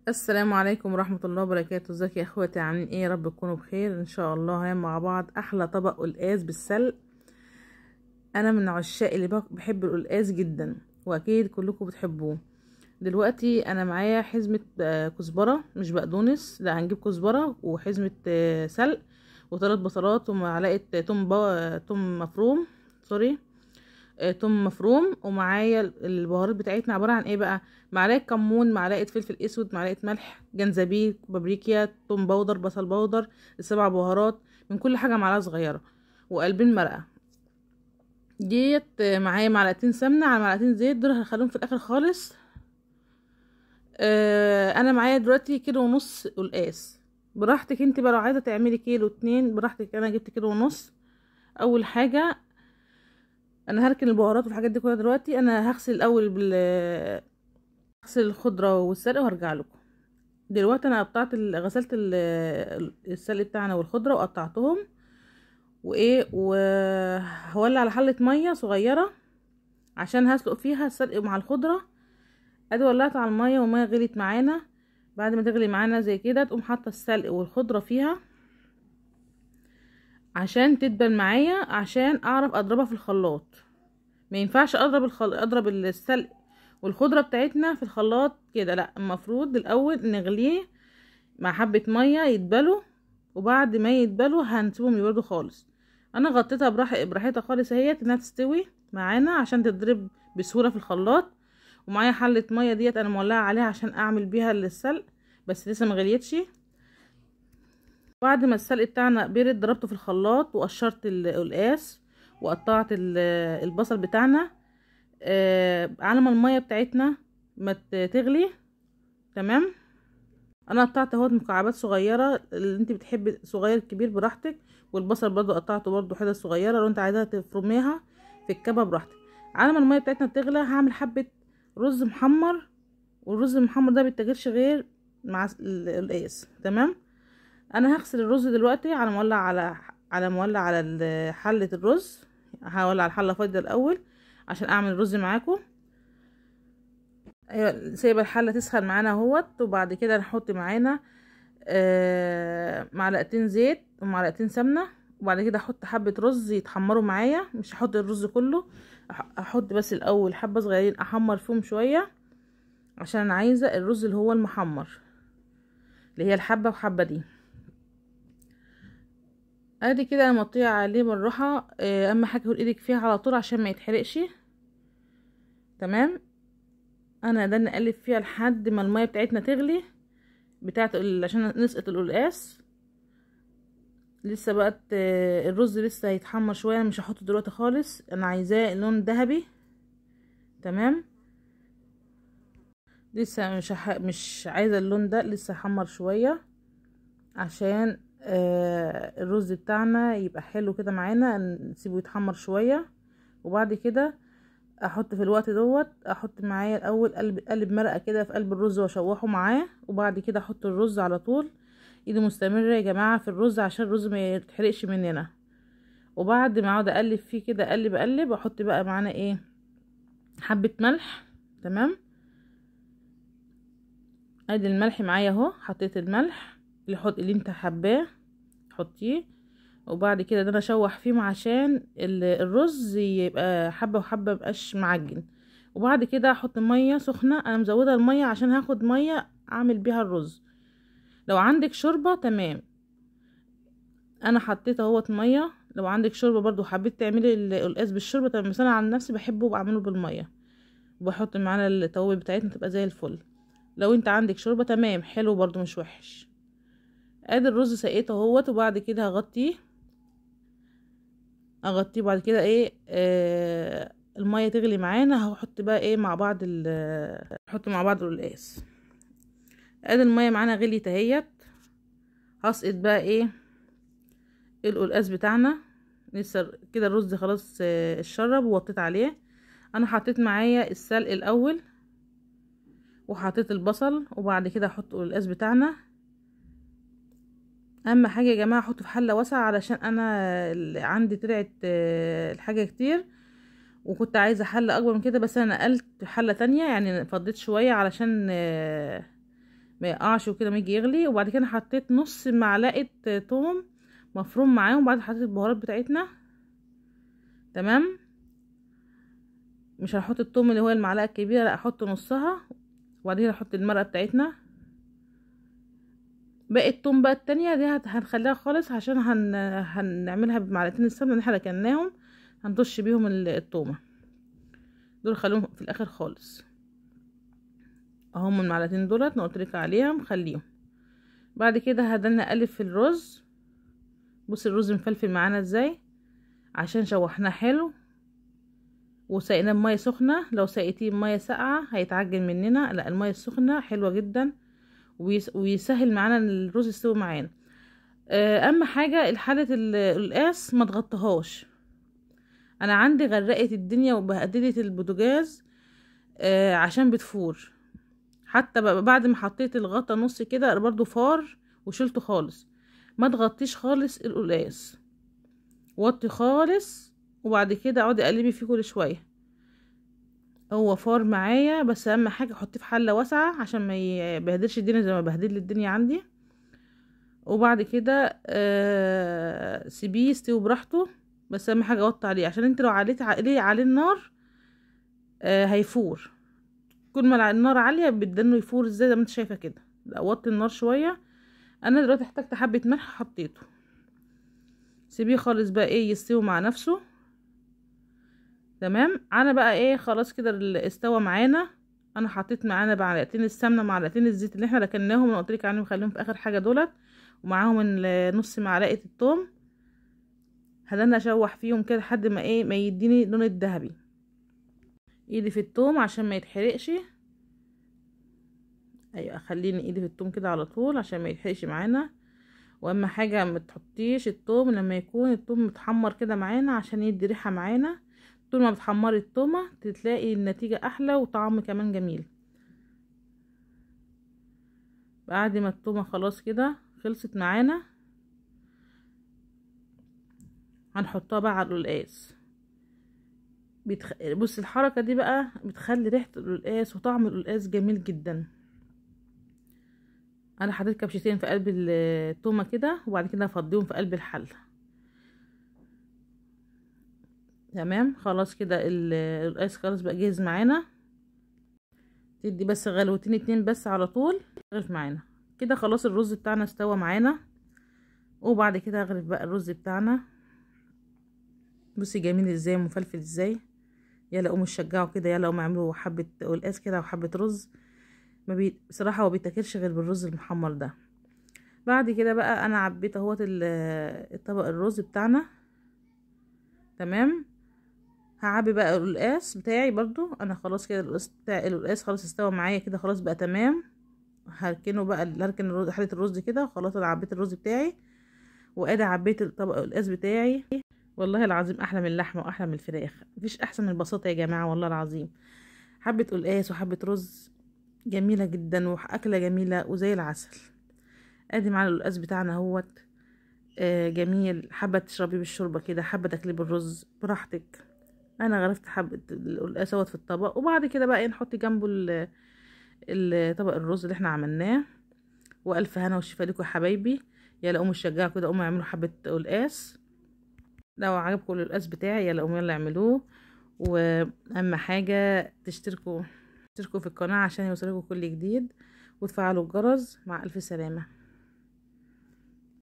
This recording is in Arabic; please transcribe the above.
السلام عليكم ورحمة الله وبركاته. ازيك يا اخواتي؟ عاملين ايه؟ يا رب تكونوا بخير ان شاء الله. هنعمل مع بعض احلى طبق قلقاس بالسلق. انا من عشاق اللي بحب القلقاس جدا، واكيد كلكم بتحبوه. دلوقتي انا معايا حزمة كزبرة، مش بقدونس، لا هنجيب كزبرة وحزمة سلق وثلاث بصلات ومعلقة توم مفروم، سوري، توم مفروم. ومعايا البهارات بتاعتنا عبارة عن ايه بقى؟ معلقة كمون، معلقة فلفل اسود، معلقة ملح، جنزبيل، بابريكا، توم باودر، بصل باودر، السبع بهارات، من كل حاجة معلقة صغيرة، وقلبين مرقة ديت. معايا معلقتين سمنة على معلقتين زيت، دول هخليهم في الاخر خالص. انا معايا دلوقتي كيلو ونص قلقاس، براحتك انت بقى، لو عايزة تعملي كيلو اتنين براحتك. انا جبت كيلو ونص. اول حاجة انا هركن البهارات والحاجات دي كلها دلوقتي. انا هغسل الاول هغسل الخضره والسلق وهرجع لكم. دلوقتي انا غسلت السلق بتاعنا والخضره وقطعتهم، وهولع على حله ميه صغيره عشان هسلق فيها السلق مع الخضره. ادي ولعت على الميه والميه غليت معانا. بعد ما تغلي معانا زي كده تقوم حاطه السلق والخضره فيها عشان تدبل معايا، عشان اعرف اضربها في الخلاط. ما ينفعش اضرب السلق والخضره بتاعتنا في الخلاط كده، لا، المفروض الاول نغليه مع حبه ميه يتبلوا، وبعد ما يتبلوا هنسيبهم يبردوا خالص. انا غطيتها براحتها خالص اهيت انها تستوي معانا عشان تضرب بسهوله في الخلاط. ومعايا حله ميه ديت انا مولعه عليها عشان اعمل بيها السلق، بس لسه ما غليتش. بعد ما السلق بتاعنا برد ضربته في الخلاط وقشرت القلقاس وقطعت البصل بتاعنا. على ما الميه بتاعتنا ما تغلي، تمام. انا قطعت اهوت مكعبات صغيره، اللي انت بتحبي صغير كبير براحتك. والبصل برضو قطعته برضو حتت صغيره، لو انت عايزاها تفرميها في الكبه براحتك. على ما الميه بتاعتنا تغلى هعمل حبه رز محمر، والرز المحمر ده بيتاكلش غير مع القلقاس، تمام. انا هغسل الرز دلوقتي على مولع على حله الرز. هولع على الحله فاضيه الاول عشان اعمل الرز معاكم. ايوه، سايبه الحله تسخن معانا اهوت. وبعد كده نحط معانا معلقتين زيت ومعلقتين سمنه. وبعد كده احط حبه رز يتحمروا معايا، مش هحط الرز كله، احط بس الاول حبه صغيرين احمر فيهم شويه، عشان انا عايزه الرز اللي هو المحمر، اللي هي الحبه وحبه دي. ادي كده انا مطية عليه بالراحه. اهم حاجه تقول ايدك فيها على طول عشان ما يتحرقش، تمام. انا ده نقلب فيها لحد ما الميه بتاعتنا تغلي، عشان نسقط القلقاس. لسه بقى الرز لسه هيتحمر شويه، انا مش هحطه دلوقتي خالص، انا عايزاه لون ذهبي، تمام. لسه مش عايزه اللون ده، لسه هحمر شويه عشان الرز بتاعنا يبقى حلو كده معانا. نسيبه يتحمر شويه، وبعد كده احط في الوقت دوت، احط معايا الاول قلب مرقه كده في قلب الرز واشوحه معاه. وبعد كده احط الرز على طول. ايدي مستمره يا جماعه في الرز عشان الرز ما يتحرقش مننا. وبعد ما اقعد اقلب فيه كده، اقلب احط بقى معانا ايه، حبه ملح، تمام. ادي الملح معايا اهو، حطيت الملح اللي انت حباه حطيه. وبعد كده ده انا اشوح فيه عشان الرز يبقى حبه وحبه مبقاش معجن. وبعد كده احط ميه سخنه، انا مزوده الميه عشان هاخد ميه اعمل بيها الرز. لو عندك شوربه تمام، انا حطيت اهوت ميه. لو عندك شوربه برضو حبيت تعملي القلقاس بالشوربه تمام، بس انا عن نفسي بحبه بعمله بالميه، وبحط معانا التوابل بتاعتنا تبقى زي الفل. لو انت عندك شوربه تمام حلو برضو مش وحش. ادي الرز سقيته اهوت، وبعد كده اغطيه. بعد كده ايه، الميه تغلي معانا، هحط بقى ايه مع بعض نحط مع بعض القلقاس. ادي الميه معانا غليت اهيت، هسقط بقى ايه القلقاس بتاعنا. لسه كده الرز خلاص اتشرب ووطيت عليه. انا حطيت معايا السلق الاول، وحطيت البصل، وبعد كده احط القلقاس بتاعنا. اهم حاجه يا جماعه احطه في حله واسعه، علشان انا عندي طلعت الحاجه كتير، وكنت عايزه حله اكبر من كده، بس انا نقلت حله تانية، يعني فضيت شويه علشان ما يقعش وكده ما يجي يغلي. وبعد كده حطيت نص معلقه توم مفروم معاهم، وبعد حطيت البهارات بتاعتنا. تمام. مش هنحط التوم اللي هو المعلقه الكبيره، لا احط نصها، وبعد كده احط المرقه بتاعتنا. باقي التوم بقى التانية دي هنخليها خالص، عشان هنعملها بمعلقتين السمنه اللي احنا ركناهم، هنطش بيهم التومه دول، خليهم في الاخر خالص. اهم المعلقتين دولت انا قلت لك عليهم خليهم. بعد كده هدلنا نقلب في الرز. بص الرز مفلفل معانا ازاي، عشان شوحناه حلو وسقيناه بميه سخنه. لو سقيتيه بميه ساقعه هيتعجن مننا، لا الميه السخنه حلوه جدا ويسهل معانا الرز يستوي معانا. اما حاجه الحله القلقاس ما تغطيهاش. انا عندي غرقت الدنيا وبهدلت البوتاجاز عشان بتفور. حتى بعد ما حطيت الغطا نص كده برضو فار وشلته خالص. ما تغطيش خالص القلقاس، وطي خالص، وبعد كده اقعدي اقلبي فيه كل شويه. هو فار معايا، بس اهم حاجه حطيه في حله واسعه عشان ما يبهدلش الدنيا زي ما بهدل الدنيا عندي. وبعد كده سيبيه يستوي براحته، بس اهم حاجه اوطي عليه، عشان انت لو عليت عليه النار هيفور. كل ما النار عاليه بتدنه يفور ازاي زي ما انت شايفه كده. لا وطي النار شويه. انا دلوقتي احتجت حبه ملح حطيته. سيبيه خالص بقى ايه يستوي مع نفسه. تمام. انا بقى ايه خلاص كده استوى معانا. انا حطيت معانا معلقتين السمنه معلقتين الزيت اللي احنا ركناهم، انا قلت لك عليهم خليهم في اخر حاجه دولت، ومعاهم نص معلقه الثوم. هدنا اشوح فيهم كده لحد ما ايه ما يديني لون الذهبي. ايدي في الثوم عشان ما يتحرقش. ايوه خليني ايدي في الثوم كده على طول عشان ما يتحرقش معانا. واهم حاجه ما تحطيش الثوم لما يكون الثوم متحمر كده معانا، عشان يدي ريحه معانا. طول ما بتحمري التومه تلاقي النتيجه احلى وطعم كمان جميل. بعد ما التومه خلاص كده خلصت معانا، هنحطها بقى على القلقاس. بص الحركه دي بقى بتخلي ريحه القلقاس وطعم القلقاس جميل جدا. انا حطيت كبشتين في قلب التومه كده، وبعد كده افضيهم في قلب الحله. تمام. خلاص كده القلقاس خلاص بقى جاهز معانا. تدي بس غلوتين اتنين بس على طول غرف معانا كده. خلاص الرز بتاعنا استوى معانا. وبعد كده هغرف بقى الرز بتاعنا. بصي جميل ازاي مفلفل ازاي. يلا قوموا شجعوا كده، يلا قوموا اعملوا حبه قلقاس كده وحبه رز. بصراحه هو بيتاكلش غير بالرز المحمر ده. بعد كده بقى انا عبيت اهوت الطبق الرز بتاعنا. تمام. هعبي بقى القلقاس بتاعي برضو. انا خلاص كده القلقاس خلاص استوى معايا كده خلاص بقى تمام. هركنه بقى، هركن الرز حله الرز كده. خلاص انا عبيت الرز بتاعي، وادي عبيت الطبق القلقاس بتاعي. والله العظيم احلى من اللحمه واحلى من الفراخ، مفيش احسن من البساطه يا جماعه والله العظيم. حبه قلقاس وحبه رز جميله جدا واكله جميله وزي العسل. ادي معانا القلقاس بتاعنا اهوت. جميل. حابه تشربيه بالشوربه كده، حابه تاكليه بالرز براحتك. انا غرفت حبه القلقاس اهوت في الطبق، وبعد كده بقى نحط جنبه الطبق الرز اللي احنا عملناه. والف هنا وشفا لكم يا حبايبي. يلا قوموا شجعوا كده، قوموا اعملوا حبه قلقاس. لو عجبكم القلقاس بتاعي يلا قوموا يلا اعملوه. واهم حاجه تشتركوا في القناه عشان يوصلكم كل جديد، وتفعلوا الجرس. مع الف سلامه.